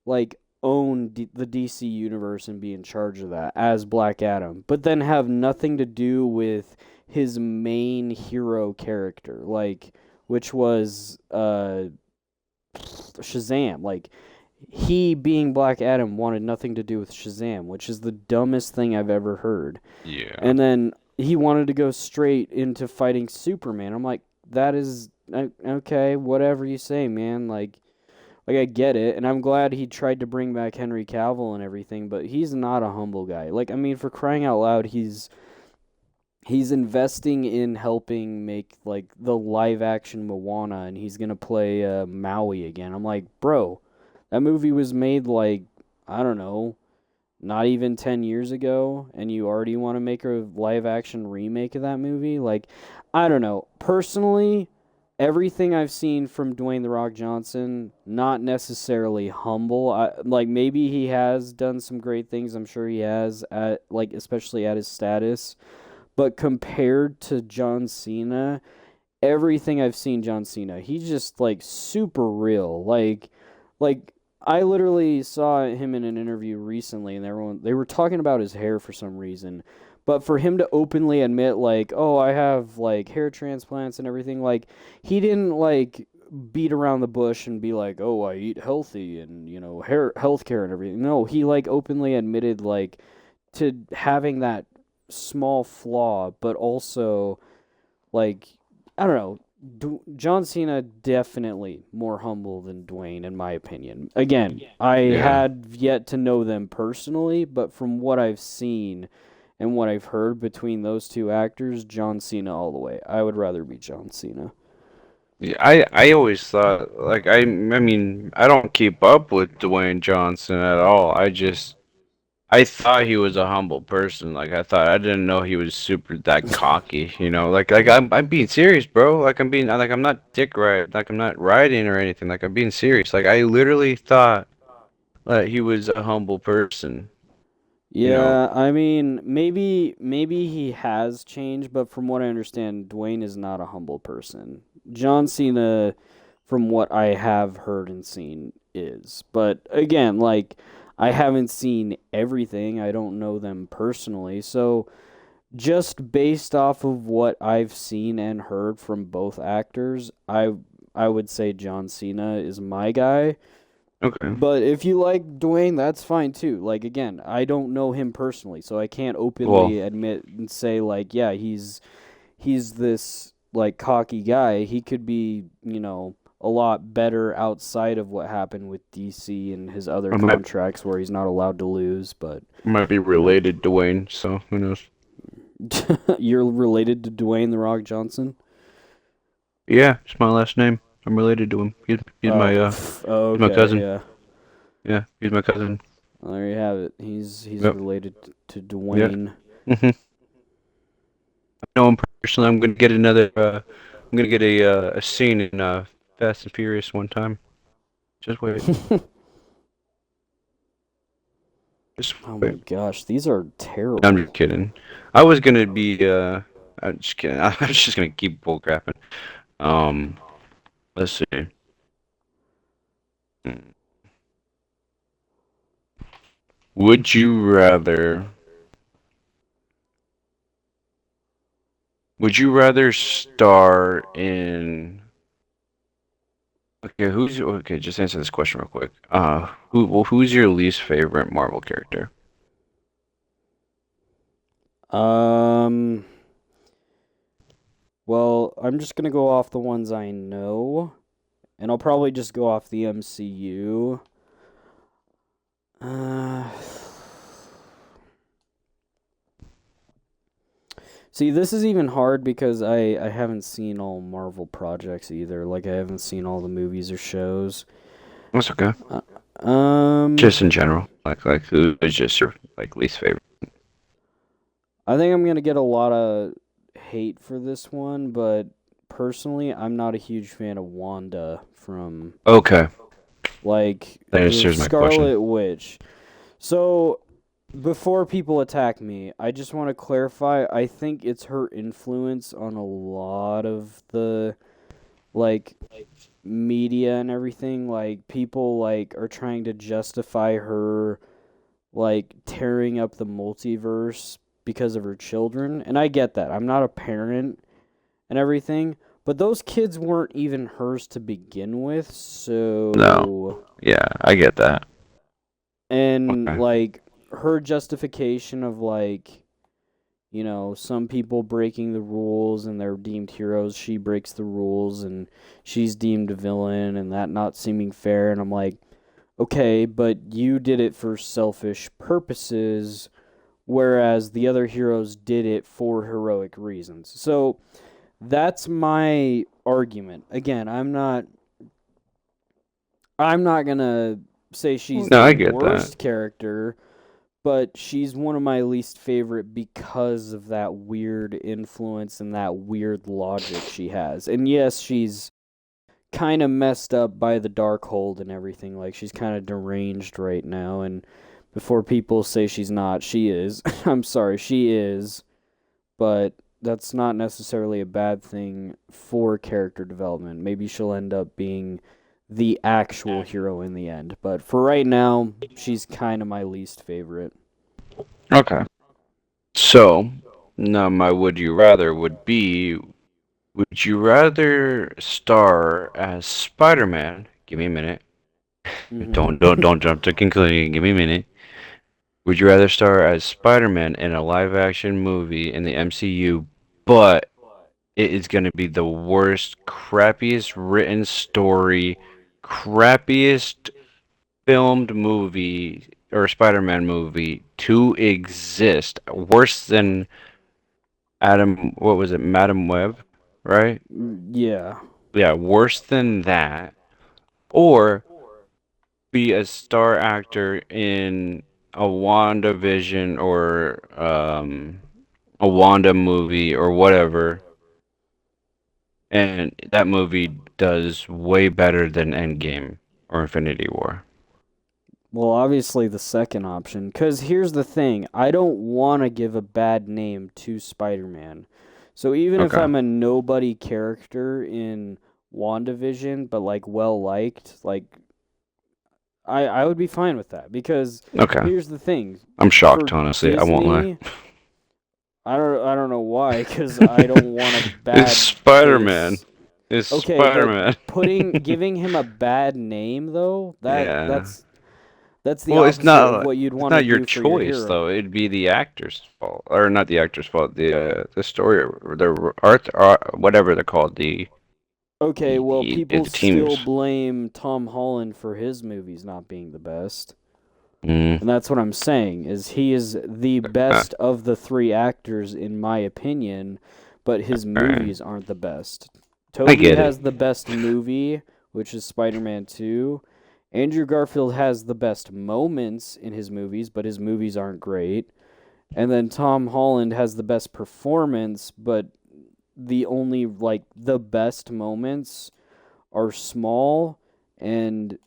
like own the DC universe and be in charge of that as Black Adam, but then have nothing to do with his main hero character, like which was Shazam. Like he being Black Adam wanted nothing to do with Shazam, which is the dumbest thing I've ever heard. Yeah. And then he wanted to go straight into fighting Superman. I'm like, that is okay, whatever you say, man. Like I get it, and I'm glad he tried to bring back Henry Cavill and everything, but he's not a humble guy. Like I mean, for crying out loud, he's investing in helping make like the live action Moana, and he's gonna play Maui again. I'm like, bro, that movie was made like I don't know, not even 10 years ago, and you already want to make a live action remake of that movie. Like, I don't know. Personally, everything I've seen from Dwayne the Rock Johnson, not necessarily humble. Like maybe he has done some great things. I'm sure he has at like especially at his status. But compared to John Cena, everything I've seen John Cena, he's just like super real. Like I literally saw him in an interview recently, and everyone they were talking about his hair for some reason. But for him to openly admit, like, oh, I have like hair transplants and everything, like he didn't like beat around the bush and be like, oh, I eat healthy and hair healthcare and everything. No, he like openly admitted like to having that small flaw, but also like I don't know. John Cena definitely more humble than Dwayne, in my opinion. Again, I Yeah. had yet to know them personally, but from what I've seen and what I've heard between those two actors, John Cena all the way. I would rather be John Cena. Yeah, I always thought like I mean I don't keep up with Dwayne Johnson at all. I thought he was a humble person. Like I didn't know he was super that cocky. Like I'm being serious, bro. I'm not dick right. Like I'm not riding or anything. Like I'm being serious. Like I literally thought that he was a humble person. You know. Yeah, I mean, maybe he has changed, but from what I understand, Dwayne is not a humble person. John Cena, from what I have heard and seen, is. But again, like I haven't seen everything. I don't know them personally. So just based off of what I've seen and heard from both actors, I would say John Cena is my guy. Okay. But if you like Dwayne, that's fine too. Like again, I don't know him personally, so I can't Well, openly admit and say like, yeah, he's this like cocky guy. He could be, a lot better outside of what happened with DC and his other I might contracts where he's not allowed to lose, but might be you know. related to Wayne, so who knows? You're related to Dwayne the Rock Johnson? Yeah, it's my last name. I'm related to him. He's my Oh, he's my okay, cousin. yeah. Yeah, he's my cousin. Well, there you have it. He's Yep. related to Yeah. Dwayne. I know him personally. I'm gonna get a scene in Fast and Furious one time. Just wait. Just Oh my wait. gosh, these are No, I'm terrible. just kidding. I was gonna be I'm just kidding. I was just gonna keep bullcrapping. Um, let's see. Would you rather would you rather star in okay, just answer this question real quick. Who's your least favorite Marvel character? Um, well, I'm just gonna go off the ones I know, and I'll probably just go off the MCU. Uh, See, this is even hard because I haven't seen all Marvel projects either. Like I haven't seen all the movies or shows. That's okay. Uh, um, Just in general, like who is just your like least favorite? I think I'm gonna get a lot of hate for this one, but personally, I'm not a huge fan of Wanda from Okay, like that the answers my question. Scarlet Witch. So before people attack me, I just want to clarify. I think it's her influence on a lot of the like media and everything. Like people like are trying to justify her like tearing up the multiverse because of her children, and I get that. I'm not a parent and everything, but those kids weren't even hers to begin with. No, So, yeah, I get that. and Okay, like her justification of like, some people breaking the rules and they're deemed heroes, she breaks the rules and she's deemed a villain and that not seeming fair, and I'm like, okay, but you did it for selfish purposes whereas the other heroes did it for heroic reasons. So, that's my argument. Again, I'm not going to say she's no, the I get that. worst character, but she's one of my least favorite because of that weird influence and that weird logic she has. And yes, she's kind of messed up by the Darkhold and everything. Like she's kind of deranged right now, and before people say she's not, she is. I'm sorry, she is, but that's not necessarily a bad thing for character development. Maybe she'll end up being the actual hero in the end. But for right now, she's kind of my least favorite. Okay, so now my would you rather would be would you rather star as Spider-Man? Give me a minute. Hmm. Don't jump to conclusion. Give me a minute. Would you rather star as Spider-Man in a live-action movie in the MCU, but it is going to be the worst, crappiest written story, crappiest filmed movie or Spider-Man movie to exist? Worse than Adam, what was it, Madam Web, right? Yeah. Yeah, worse than that. Or be a star actor in a WandaVision or a Wanda movie or whatever, and that movie does way better than Endgame or Infinity War. Well, obviously the second option, because here's the thing, I don't want to give a bad name to Spider-Man. So even if Okay. I'm a nobody character in WandaVision, but like well liked, like I would be fine with that because Okay. here's the thing, I'm for shocked, honestly. I won't lie. Disney, I don't know why, because I don't want a It's bad Spider-Man. face. It's Okay, but Spider-Man. giving him a bad name though, Yeah. that's the Well, opposite of what you'd it's want to not your do for your choice hero. though. It'd be the actor's fault, or not the actor's fault. The story, or the art, whatever they're called. Okay, well, people The still teams. blame Tom Holland for his movies not being the best. Mm, And that's what I'm saying, is he is the uh, best of the three actors in my opinion, but his alright. movies aren't the best. I Toby get it. has the best movie, which is Spider-Man 2. Andrew Garfield has the best moments in his movies, but his movies aren't great. And then Tom Holland has the best performance, but the only like the best moments are small, and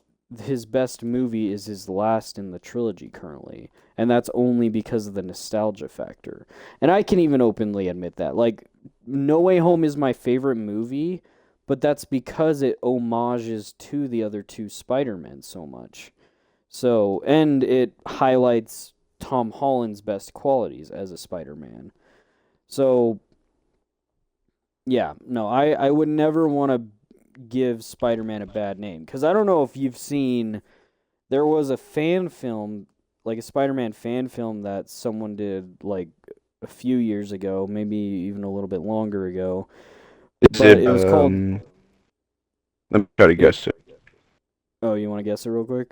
his best movie is his last in the trilogy currently. And that's only because of the nostalgia factor. And I can even openly admit that. Like, No Way Home is my favorite movie, but that's because it homages to the other two Spider-Men so much. So, and it highlights Tom Holland's best qualities as a Spider-Man. So, yeah, no, I would never want to give Spider-Man a bad name because I don't know if you've seen there was a fan film, like a Spider-Man fan film that someone did like a few years ago, maybe even a little bit longer ago, Is but it it was called let me try to it. guess it. Oh, you want to guess it real quick?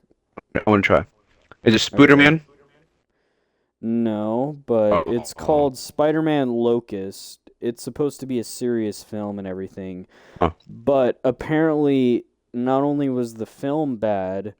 I want to try. Is it Okay. Spooderman? No, but it's Oh, called Spider-Man Locust. It's supposed to be a serious film and everything, oh, but apparently not only was the film bad,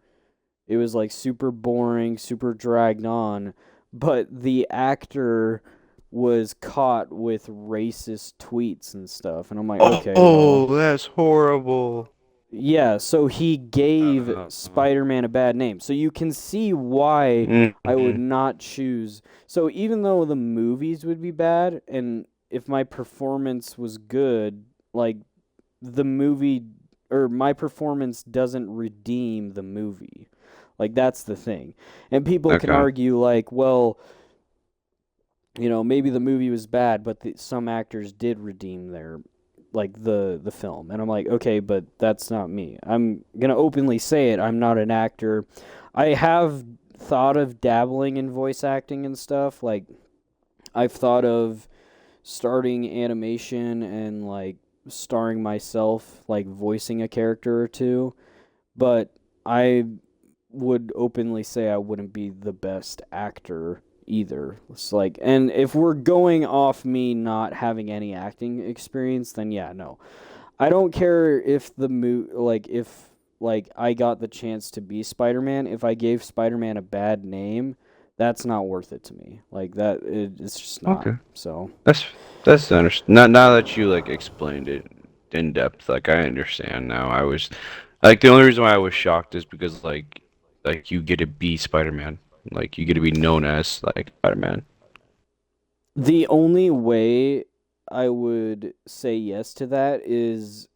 it was like super boring, super dragged on, but the actor was caught with racist tweets and stuff. And I'm like, okay, well, that's horrible. yeah, so he gave Uh, Spider-Man a bad name. So you can see why I would mm-hmm. not choose. So even though the movies would be bad and if my performance was good, like the movie or my performance doesn't redeem the movie. Like that's the thing. And people can Okay. argue like, well, maybe the movie was bad, but some actors did redeem their like the film. And I'm like, okay, but that's not me. I'm going to openly say it. I'm not an actor. I have thought of dabbling in voice acting and stuff. Like I've thought of starting animation and like starring myself like voicing a character or two, but I would openly say I wouldn't be the best actor either. It's like, and if we're going off me not having any acting experience, then yeah, no. I don't care if like if like I got the chance to be Spider-Man, if I gave Spider-Man a bad name, that's not worth it to me. Like it's just not. Okay. So, That's that's understand. Now that you like explained it in depth, like I understand now. I was like the only reason why I was shocked is because like you get to be Spider-Man. Like you get to be known as like Spider-Man. the only way I would say yes to that is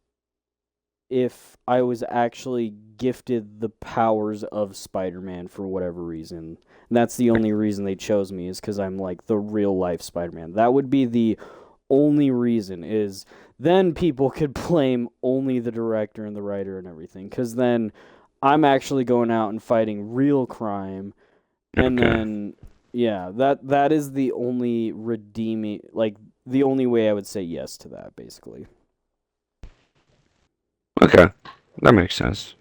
if I was actually gifted the powers of Spider-Man for whatever reason. And that's the only reason they chose me is because I'm like the real life Spider-Man. That would be the only reason is then people could blame only the director and the writer and everything because then I'm actually going out and fighting real crime and Okay. then yeah, that is the only redeeming like the only way I would say yes to that basically. Okay. That makes sense.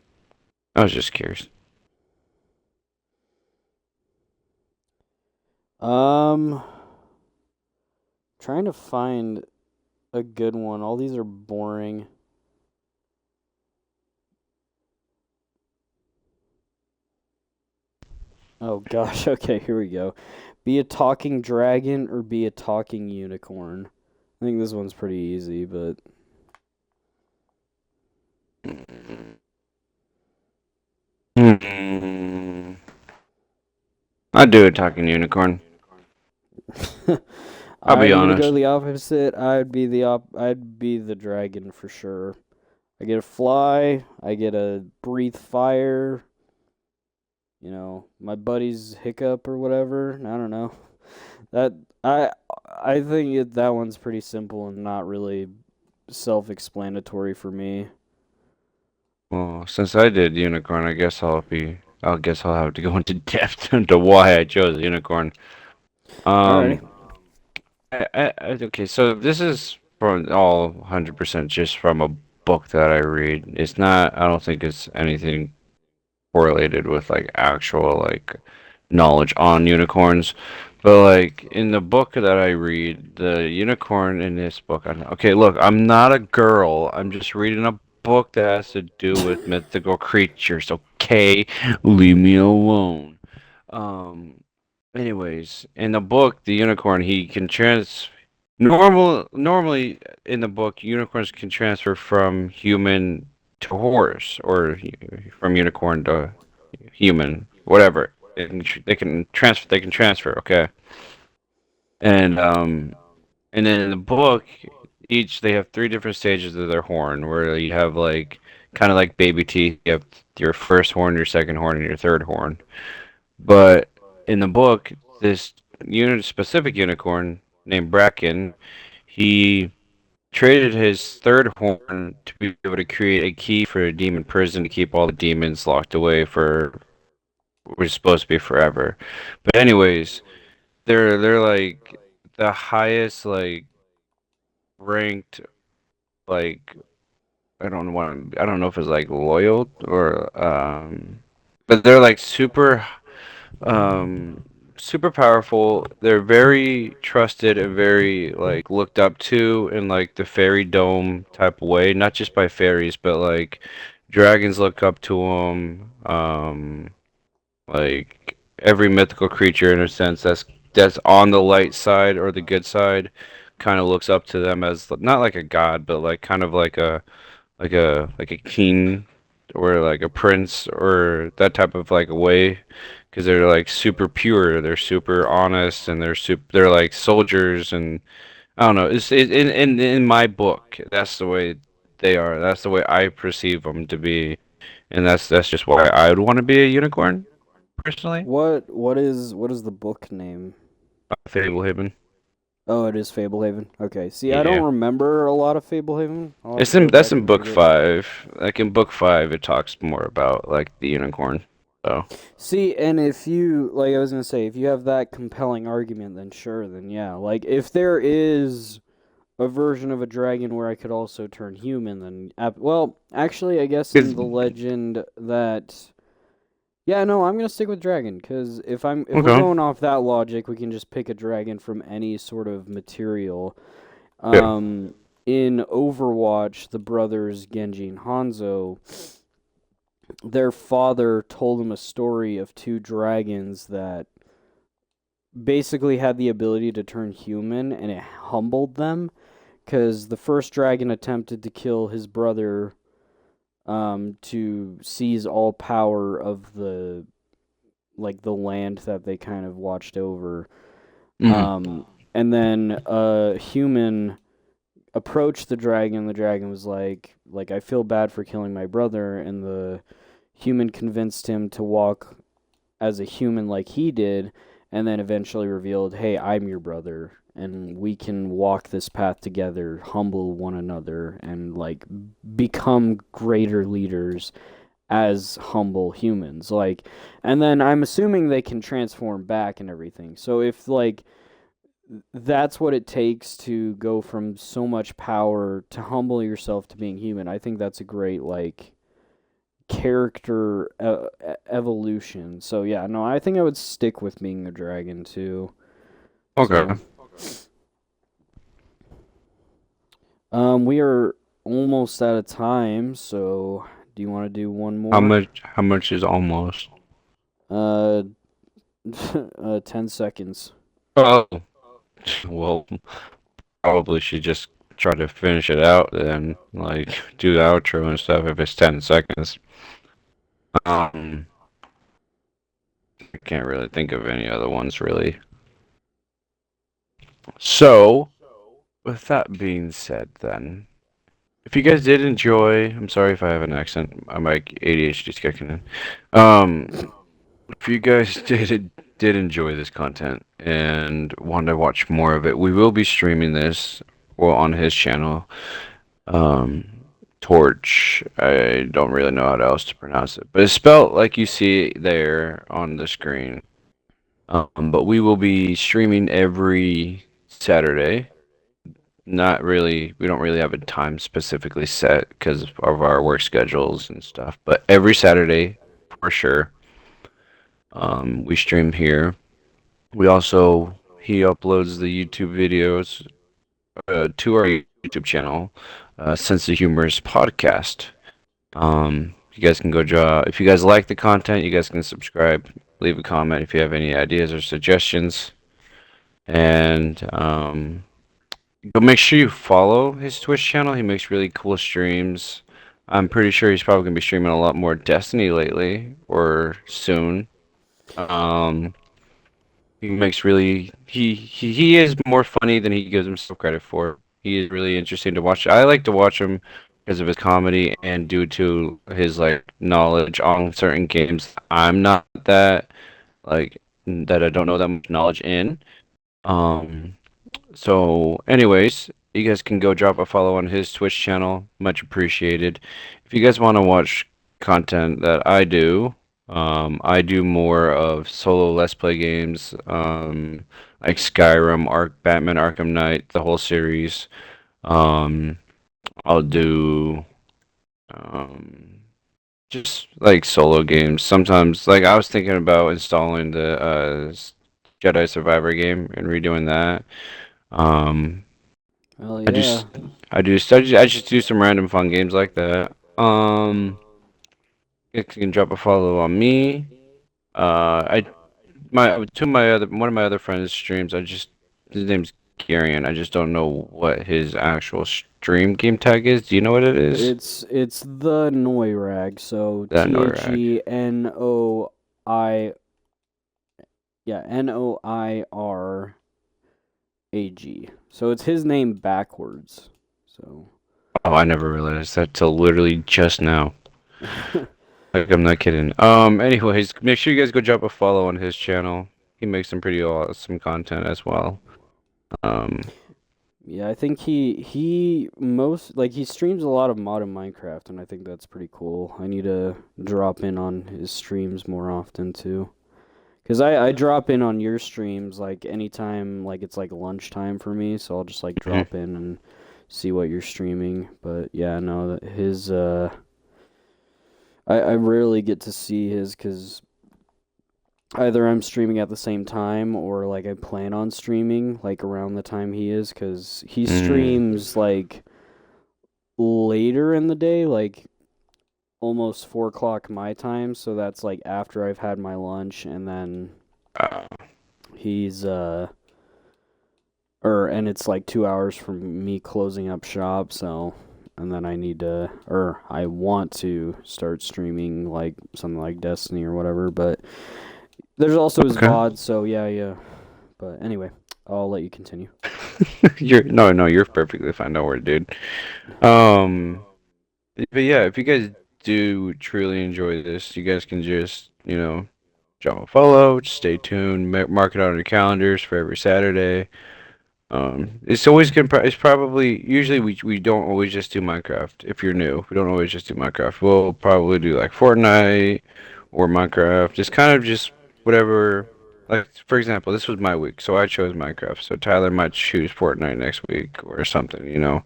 I was just curious. Um Trying to find a good one. All these are boring. Oh gosh, okay, here we go. Be a talking dragon or be a talking unicorn? I think this one's pretty easy, but Hmm. I'd do a talking unicorn. I'll be I'm gonna go honest. the opposite. I'd be the dragon for sure. I get to fly, I get to breathe fire, my buddy's hiccup or whatever. I don't know. That I I think that one's pretty simple and not really self-explanatory for me. Well, since I did unicorn, I guess I'll have to go into depth into why I chose unicorn. Alrighty. Um, okay, so this is from all 100% just from a book that I read. It's not, I don't think it's anything correlated with like actual like knowledge on unicorns. But like in the book that I read, the unicorn in this book, okay, look, I'm not a girl. I'm just reading a book that has to do with mythical creatures. Okay, leave me alone. Um, anyways, in the book, the unicorn he can normally in the book, unicorns can transfer from human to horse or from unicorn to human, whatever. They can transfer, okay. And and then in the book, each they have three different stages of their horn where you have like kind of like baby teeth, you have your first horn, your second horn, and your third horn. But in the book, this unit specific unicorn named Bracken, he traded his third horn to be able to create a key for a demon prison to keep all the demons locked away for was supposed to be forever. But anyways, they're like the highest like ranked like I don't know if it's like loyal or but they're like um super powerful. They're very trusted and very like looked up to in like the fairy dome type of way, not just by fairies, but like dragons look up to them. Like every mythical creature in a sense that's on the light side or the good side kind of looks up to them as not like a god, but like kind of like a king or like a prince or that type of like a way because they're like super pure, they're super honest, and they're like soldiers and I don't know. In my book, that's the way they are. That's the way I perceive them to be, and that's just why I would want to be a unicorn personally. What is the book name? Fablehaven. Oh, it is Fablehaven. Okay. See, I don't Yeah. remember a lot of Fablehaven. I'll have It's to in go that's back in and book read it. five. Like in book five, it talks more about like the unicorn. So See, and if you like I was gonna say, if you have that compelling argument, then sure, then yeah. Like if there is a version of a dragon where I could also turn human, then well, actually, I guess in it's the legend that yeah, no, I'm gonna stick with dragon because if we're okay. going off that logic, we can just pick a dragon from any sort of material. Yeah. Um, in Overwatch, the brothers Genji and Hanzo, their father told them a story of two dragons that basically had the ability to turn human, and it humbled them because the first dragon attempted to kill his brother to seize all power of the land that they kind of watched over. Hmm. Um, and then a human approached the dragon. The dragon was like I feel bad for killing my brother, and the human convinced him to walk as a human like he did, and then eventually revealed, "Hey, I'm your brother." And we can walk this path together, humble one another, and like become greater leaders as humble humans. Like, and then I'm assuming they can transform back and everything. So if like that's what it takes to go from so much power to humble yourself to being human, I think that's a great like character evolution. So yeah, no, I think I would stick with being a dragon too. So, Okay. we are almost out of time. So, do you want to do one How more? much? How much is almost? Uh, 10 seconds. Oh, well, probably should just try to finish it out and like do the outro and stuff if it's 10 seconds. Um, I can't really think of any other ones really. So, with that being said, then, if you guys did enjoy, I'm sorry if I have an accent. My ADHD's kicking in. If you guys did enjoy this content and want to watch more of it, we will be streaming this well on his channel. Um, Torch. I don't really know how else to pronounce it, but it's spelled like you see there on the screen. But we will be streaming every Saturday. Not really, we don't really have a time specifically set because of our work schedules and stuff, but every Saturday for sure. We stream here. We also he uploads the YouTube videos to our YouTube channel, Sense of Humor's podcast. You guys can go draw. If you guys like the content, you guys can subscribe, leave a comment if you have any ideas or suggestions, and but make sure you follow his Twitch channel. He makes really cool streams. I'm pretty sure he's probably gonna be streaming a lot more Destiny lately or soon. Um, he makes really he is more funny than he gives himself credit for. He is really interesting to watch. I like to watch him because of his comedy and due to his like knowledge on certain games. I'm not that like that I don't know that much knowledge in. Um, so, anyways, you guys can go drop a follow on his Twitch channel. Much appreciated. If you guys want to watch content that I do more of solo Let's Play games, like Skyrim, Batman Arkham Knight, the whole series. Um, I'll do um, just like solo games. Sometimes, like I was thinking about installing the Jedi Survivor game and redoing that. Um, Hell I yeah. just, I just do some random fun games like that. You can drop a follow on me. I my two of my other one of my other friends streams. His name's Kieran. I just don't know what his actual stream game tag is. Do you know what it is? It's the Noirag, so That Norag. Noirag. So it's his name backwards. So Oh, I never realized that till literally just now. Like I'm not kidding. Anyways, make sure you guys go drop a follow on his channel. He makes some pretty awesome content as well. Um, yeah, I think he streams a lot of modern Minecraft, and I think that's pretty cool. I need to drop in on his streams more often too. Cause I drop in on your streams like anytime like it's like lunchtime for me, so I'll just like mhm. drop in and see what you're streaming. But yeah, no, his I rarely get to see his because either I'm streaming at the same time or like I plan on streaming like around the time he is because he Mm. streams like later in the day, like almost 4 o'clock my time. So that's like after I've had my lunch, and then Uh, he's or and it's like 2 hours from me closing up shop. So and then I need to or I want to start streaming like something like Destiny or whatever, but there's also his okay. VOD, so yeah. But anyway, I'll let you continue. You're no, you're perfectly fine. Don't worry, dude. Um, but yeah, if you guys do truly enjoy this, you guys can just, drop a follow, just stay tuned, mark it on your calendars for every Saturday. It's always good. It's probably usually we don't always just do Minecraft. If you're new, we don't always just do Minecraft. We'll probably do like Fortnite or Minecraft. It's kind of just whatever. Like for example, this was my week, so I chose Minecraft. So Tyler might choose Fortnite next week or something. Yeah.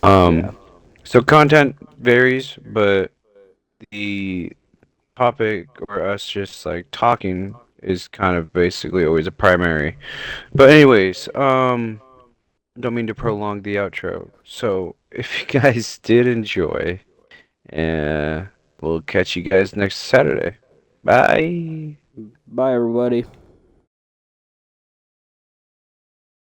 Um, so content varies, but the topic or us just like talking is kind of basically always a primary. But anyways, don't mean to prolong the outro. So, if you guys did enjoy, uh, we'll catch you guys next Saturday. Bye. Bye, everybody.